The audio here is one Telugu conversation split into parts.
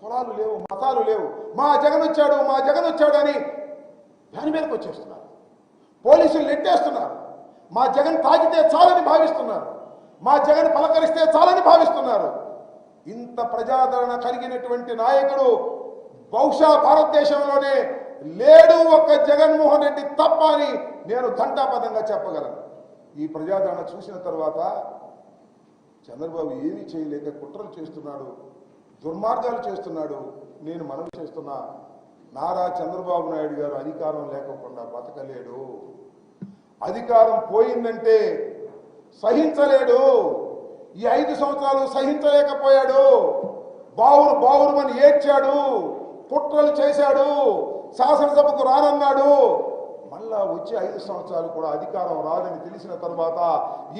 కులాలు లేవు, మతాలు లేవు. మా జగన్ వచ్చాడు అని దాని మీదకి వచ్చేస్తున్నారు. పోలీసులు నెట్టేస్తున్నారు. మా జగన్ తాకితే చాలని భావిస్తున్నారు. మా జగన్ పలకరిస్తే చాలని భావిస్తున్నారు. ఇంత ప్రజాదరణ కలిగినటువంటి నాయకుడు బహుశా భారతదేశంలోనే లేడు, ఒక్క జగన్మోహన్ రెడ్డి తప్ప అని నేను ఘంటాపథంగా చెప్పగలను. ఈ ప్రజాదరణ చూసిన తర్వాత చంద్రబాబు ఏమీ చేయలేక కుట్రలు చేస్తున్నాడు, దుర్మార్గాలు చేస్తున్నాడు. నేను మనవి చేస్తున్నా, నారా చంద్రబాబు నాయుడు గారు అధికారం లేకుండా బతకలేడు. అధికారం పోయిందంటే సహించలేడు. ఈ 5 సంవత్సరాలు సహించలేకపోయాడు. బావురుమని ఏడ్చాడు, కుట్రలు చేశాడు, శాసనసభకు రానన్నాడు. మళ్ళా వచ్చే 5 సంవత్సరాలు కూడా అధికారం రాదని తెలిసిన తర్వాత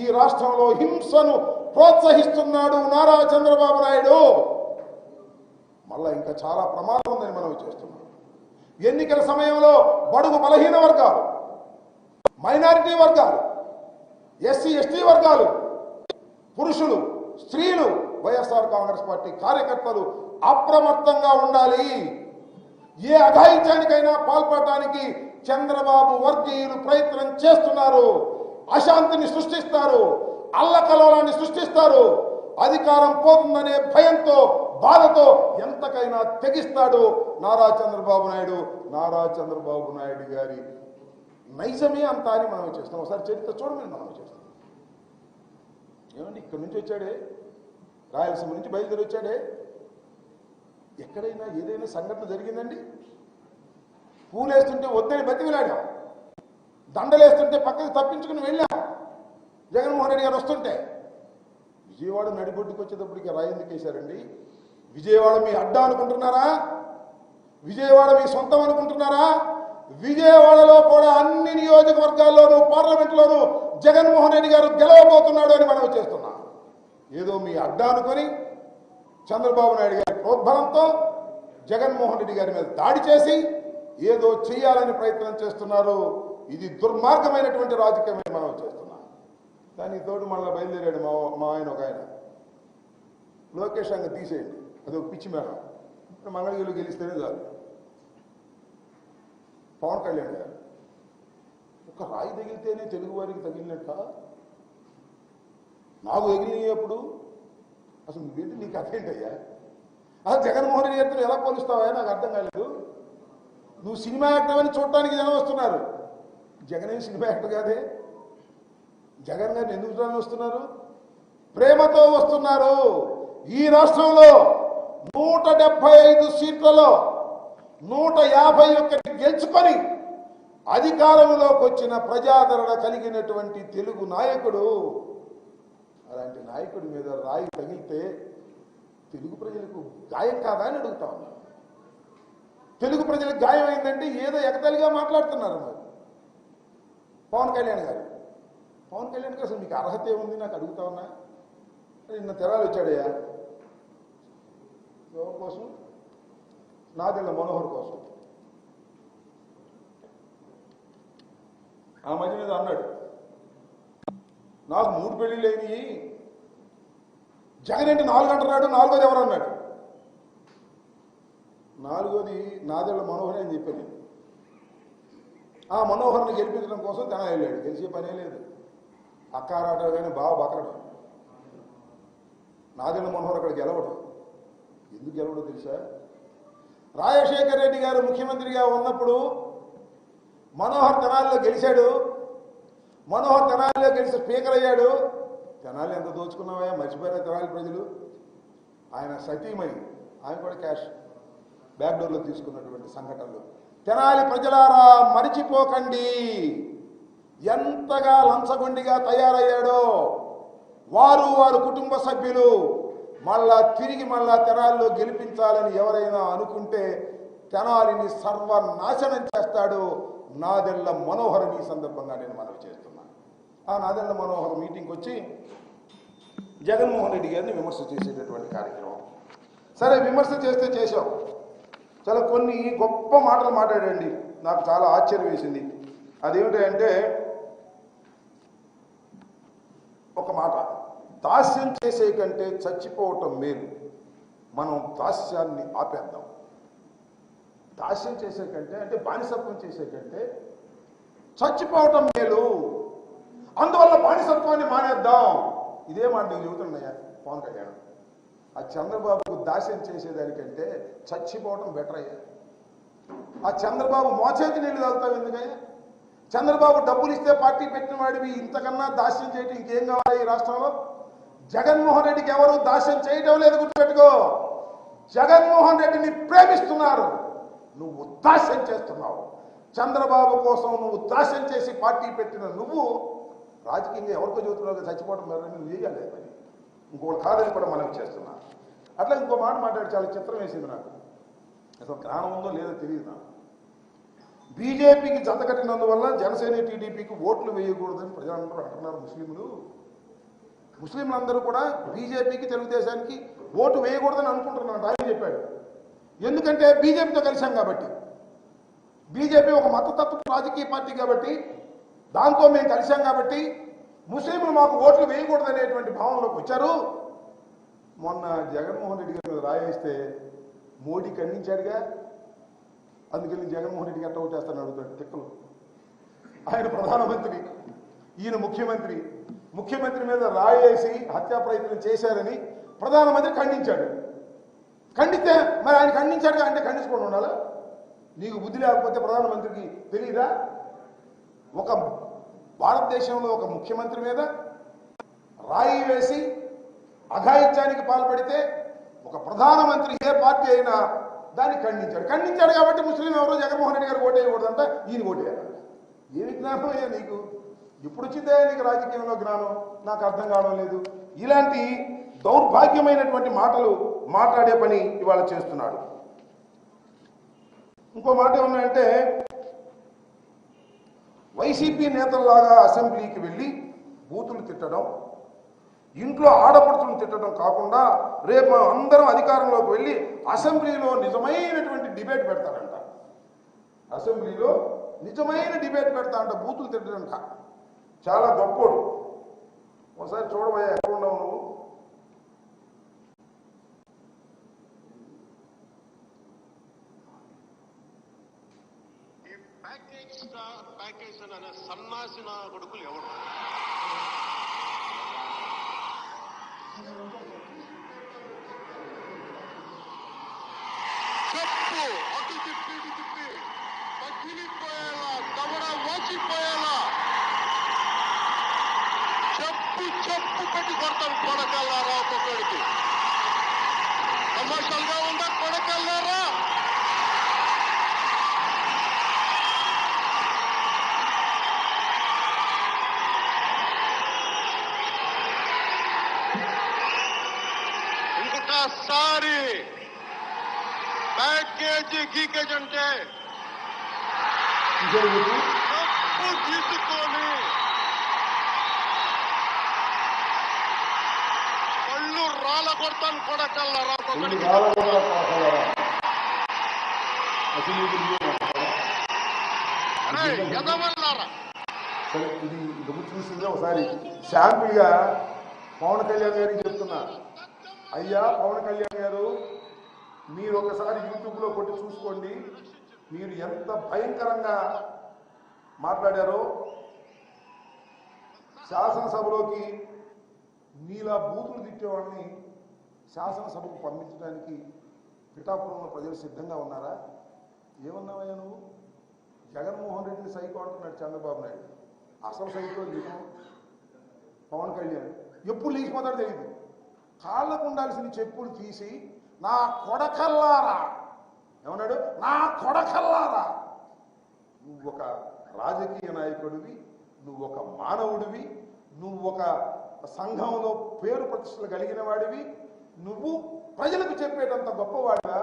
ఈ రాష్ట్రంలో హింసను ప్రోత్సహిస్తున్నాడు నారా చంద్రబాబు నాయుడు. మళ్ళా ఇంకా చాలా ప్రమాదం ఉందని మనం చేస్తున్నాం. ఎన్నికల సమయంలో బడుగు బలహీన వర్గాలు, మైనారిటీ వర్గాలు, ఎస్సీ ఎస్టీ వర్గాలు, పురుషులు, స్త్రీలు, వైఎస్ఆర్ కాంగ్రెస్ పార్టీ కార్యకర్తలు అప్రమత్తంగా ఉండాలి. ఏ అఘాయిత్యానికైనా పాల్పడటానికి చంద్రబాబు వర్గీయులు ప్రయత్నం చేస్తున్నారు. అశాంతిని సృష్టిస్తారు, అల్లకల్లోలాన్ని సృష్టిస్తారు. అధికారం పోతుందనే భయంతో, బాధతో ఎంతకైనా తెగిస్తాడు నారా చంద్రబాబు నాయుడు గారి నైజమే అంతా అని మనం చేస్తాం. ఒకసారి చరిత్ర చూడమని మనం చేస్తాం. ఏమండి, ఇక్కడి నుంచి వచ్చాడే, రాయలసీమ నుంచి బయలుదేరి వచ్చాడే, ఎక్కడైనా ఏదైనా సంఘటన జరిగిందండి? పూలేస్తుంటే వద్దని బతిమిలాడాం, దండలేస్తుంటే పక్కకు తప్పించుకుని వెళ్ళాం. జగన్మోహన్ రెడ్డి గారు వస్తుంటే విజయవాడ నడిబొడ్డుకు వచ్చేటప్పటికి రాయి ఎందుకు వేశారండి? విజయవాడ మీ అడ్డా అనుకుంటున్నారా? విజయవాడ మీ సొంతం అనుకుంటున్నారా? విజయవాడలో కూడా అన్ని నియోజకవర్గాల్లోనూ పార్లమెంట్లోనూ జగన్మోహన్ రెడ్డి గారు గెలవబోతున్నాడు అని మనం చేస్తున్నాం. ఏదో మీ అడ్డా అనుకొని చంద్రబాబు నాయుడు గారి ప్రోద్బలంతో జగన్మోహన్ రెడ్డి గారి మీద దాడి చేసి ఏదో చేయాలని ప్రయత్నం చేస్తున్నారు. ఇది దుర్మార్గమైనటువంటి రాజకీయమని మనం చేస్తున్నాం. దానికి తోడు మళ్ళీ బయలుదేరాడు మా ఆయన, ఒక ఆయన లోకేష్ అంగ తీసేయండి, అది ఒక పిచ్చి మేడం, మంగళగిరిలో గెలిస్తేనే చాలు. పవన్ కళ్యాణ్ గారు ఒక రాయి తగిలితేనే తెలుగు వారికి తగిలినట్ట, నాకు తగిలినప్పుడు అసలు నువ్వేంటి, నీకు అర్థేంటయ్యా? అసలు జగన్మోహన్ రెడ్డి గారితో ఎలా పోలుస్తావా? నాకు అర్థం కాలేదు. నువ్వు సినిమా యాక్టర్ అని చూడటానికి జనం వస్తున్నారు. జగన్ ఏం సినిమా యాక్టర్ కాదే. జగన్ గారిని ఎందుకు చూడాలని వస్తున్నారు? ప్రేమతో వస్తున్నారు. ఈ రాష్ట్రంలో 175 సీట్లలో 151 గెలుచుకొని అధికారంలోకి వచ్చిన ప్రజాదరణ కలిగినటువంటి తెలుగు నాయకుడు. అలాంటి నాయకుడి మీద రాయి తగిలితే తెలుగు ప్రజలకు గాయం కాదా అని అడుగుతా ఉన్నారు. తెలుగు ప్రజలకు గాయం అయిందంటే ఏదో ఎగతాళిగా మాట్లాడుతున్నారు. మరి పవన్ కళ్యాణ్ గారు అసలు మీకు అర్హత ఏముంది నాకు అడుగుతా ఉన్నా. నిన్న తెరాలు వచ్చాడయ్యా, ఎవరి కోసం? నాదెళ్ల మనోహర్ కోసం. ఆ మధ్య మీద అన్నాడు, నాకు 3 పెళ్లిళ్ళు అయినాయి, జగన్ అంటే 4 అంటున్నాడు, 4వది ఎవరు అన్నాడు? 4వది నాదెళ్ల మనోహర్ అని చెప్పాను. ఆ మనోహర్ని గెలిపించడం కోసం తెన వెళ్ళాడు. గెలిచే పనే లేదు. అక్కారాట కానీ బావ బకరడు. నాదెళ్ల మనోహర్ అక్కడ గెలవడు. ఎందుకు గెలవడో తెలుసా? రాజశేఖర్ రెడ్డి గారు ముఖ్యమంత్రిగా ఉన్నప్పుడు మనోహర్ తెనాలిలో గెలిచాడు. మనోహర్ తెనాలిలో గెలిచి స్పీకర్ అయ్యాడు. తెనాలి ఎంత దోచుకున్నావా, మర్చిపోయిన తెనాలి ప్రజలు. ఆయన సతీమణి, ఆయన కూడా క్యాష్ బ్యాక్డోర్లో తీసుకున్నటువంటి సంఘటనలు. తెనాలి ప్రజలారా మరిచిపోకండి ఎంతగా లంచగొండిగా తయారయ్యాడో. వారు కుటుంబ సభ్యులు తిరిగి తెనాలిలో గెలిపించాలని ఎవరైనా అనుకుంటే తెనాలిని సర్వనాశనం చేస్తాడు నాదెళ్ల మనోహర్. ఈ సందర్భంగా నేను మనవి చేస్తున్నాను. ఆ నాదెళ్ల మనోహర్ మీటింగ్కి వచ్చి జగన్మోహన్ రెడ్డి గారిని విమర్శ చేసేటటువంటి కార్యక్రమం. సరే, విమర్శ చేస్తే చేశాం. చాలా కొన్ని గొప్ప మాటలు మాట్లాడండి, నాకు చాలా ఆశ్చర్యం వేసింది. అదేమిటంటే ఒక మాట, దాస్యం చేసే కంటే చచ్చిపోవటం మేలు, మనం దాస్యాన్ని ఆపేద్దాం. దాస్యం చేసే కంటే, అంటే బానిసత్వం చేసే కంటే చచ్చిపోవటం మేలు. అందువల్ల బానిసత్వాన్ని మానేద్దాం. ఇదే మాట నేను చెబుతున్నాయా పవన్ కళ్యాణ్. ఆ చంద్రబాబుకు దాస్యం చేసేదానికంటే చచ్చిపోవటం బెటర్ అయ్యా. ఆ చంద్రబాబు మోచేతి నీళ్ళు తాగుతావు ఎందుకయ్యా? చంద్రబాబు డబ్బులు ఇస్తే పార్టీ పెట్టిన వాడివి ఇంతకన్నా దాస్యం చేయటం ఇంకేం కావాలి ఈ రాష్ట్రంలో? జగన్మోహన్ రెడ్డికి ఎవరు దాస్యం చేయటం లేదు, గుర్తుపెట్టుకో. జగన్మోహన్ రెడ్డిని ప్రేమిస్తున్నారు, నువ్వు దాస్యం చేస్తున్నావు. చంద్రబాబు కోసం నువ్వు దాస్యం చేసి పార్టీ పెట్టిన నువ్వు రాజకీయంగా ఎవరికో చెబుతున్నావు చచ్చిపోవడం మేర నువ్వు వేయాలి పని. ఇంకోటి కాదని కూడా మనం చేస్తున్నా. అట్లా ఇంకో మాట మాట్లాడి చాలా చిత్రం వేసింది నాకు. అసలు జ్ఞానం ఉందో లేదో తెలియదు నాకు. బీజేపీకి జత కట్టినందువల్ల జనసేన టీడీపీకి ఓట్లు వేయకూడదని ప్రజలందరూ అంటున్నారు. ముస్లింలందరూ కూడా బీజేపీకి తెలుగుదేశానికి ఓటు వేయకూడదని అనుకుంటున్నాడు. ఆయన చెప్పాడు. ఎందుకంటే బీజేపీతో కలిశాం కాబట్టి. బీజేపీ ఒక మతతత్వ రాజకీయ పార్టీ కాబట్టి, దాంతో మేము కలిశాం కాబట్టి ముస్లింలు మాకు ఓట్లు వేయకూడదనేటువంటి భావనలోకి వచ్చారు. మొన్న జగన్మోహన్ రెడ్డి గారి మీద రాయేస్తే మోడీ ఖండించాడుగా. అందుకని జగన్మోహన్ రెడ్డికి ఎట్లా ఓటేస్తాను అడుగుతాడు తిక్కలు. ఆయన ప్రధానమంత్రి, ఈయన ముఖ్యమంత్రి. ముఖ్యమంత్రి మీద రాయేసి హత్యా ప్రయత్నం చేశారని ప్రధానమంత్రి ఖండించాడు. ఖండితే మరి ఆయన ఖండించాడుగా, అంటే ఖండించుకొని ఉండాలా? నీకు బుద్ధి లేకపోతే ప్రధానమంత్రికి తెలియదా? ఒక భారతదేశంలో ఒక ముఖ్యమంత్రి మీద రాయి వేసి అఘాయిత్యానికి పాల్పడితే ఒక ప్రధానమంత్రి ఏ పార్టీ అయినా దాన్ని ఖండించాడు కాబట్టి ముస్లిం ఎవరో జగన్మోహన్ రెడ్డి గారు ఓటేయకూడదంట, ఈయన ఓటేయాలి. ఏమి జ్ఞానం అయ్యా నీకు? ఇప్పుడు వచ్చిందే నీకు రాజకీయంలో జ్ఞానం? నాకు అర్థం కావడం లేదు. ఇలాంటి దౌర్భాగ్యమైనటువంటి మాటలు మాట్లాడే పని ఇవాళ చేస్తున్నాడు. ఇంకో మాట ఏమన్నాయంటే, వైసీపీ నేతల్లాగా అసెంబ్లీకి వెళ్ళి బూతులు తిట్టడం, ఇంట్లో ఆడపడుతులను తిట్టడం కాకుండా రేపు అందరం అధికారంలోకి వెళ్ళి అసెంబ్లీలో నిజమైనటువంటి డిబేట్ పెడతారంట. అసెంబ్లీలో నిజమైన డిబేట్ పెడతారంట, బూతులు తిట్టడంట. చాలా గొప్పోడు. ఒకసారి చూడబోయా ఎక్కడ ఉన్నావు నువ్వు? ప్యాకేజ్ అనే సన్నాసిన కొడుకులు ఎవరు? చెప్పు అటు తిప్పి ఇటు తిప్పి పగిలిపోయేలా, దవడ వాచిపోయేలా చెప్పు పెట్టి కొడతాం కొడకల్లారా. ఒక్కొక్కడికి కమర్షియల్గా ఉందా కొడకల్లారా? ఇంకొకసారి ప్యాకేజీ గీకేజ్ అంటే డబ్బు తీసుకొని పళ్ళు రాళ్ళ కొడతాను కొడకల్లారా. ఎదవల్లారా. సరే, ఇది చూసిందే ఒకసారి శాంపిల్గా పవన్ కళ్యాణ్ గారికి చెప్తున్నా. అయ్యా పవన్ కళ్యాణ్ గారు, మీరు ఒకసారి యూట్యూబ్లో కొట్టి చూసుకోండి. మీరు ఎంత భయంకరంగా మాట్లాడారో. శాసనసభలోకి మీలా బూతులు తిట్టేవాడిని శాసనసభకు పంపించడానికి పిఠాపురంలో ప్రజలు సిద్ధంగా ఉన్నారా? ఏమన్నావయ్యా నువ్వు? జగన్మోహన్ రెడ్డిని సైకో అంటున్నాడు చంద్రబాబు నాయుడు. అసలు సైకో నీకు పవన్ కళ్యాణ్. ఎప్పుడు లేచిపోతాడో తెలియదు. కాళ్ళకు ఉండాల్సిన చెప్పులు తీసి నా కొడకల్లారా ఏమన్నాడు? నా కొడకల్లారా. నువ్వు ఒక రాజకీయ నాయకుడివి, నువ్వు ఒక మానవుడివి, నువ్వు ఒక సంఘంలో పేరు ప్రతిష్టలు కలిగిన వాడివి, నువ్వు ప్రజలకు చెప్పేటంత గొప్పవాడిగా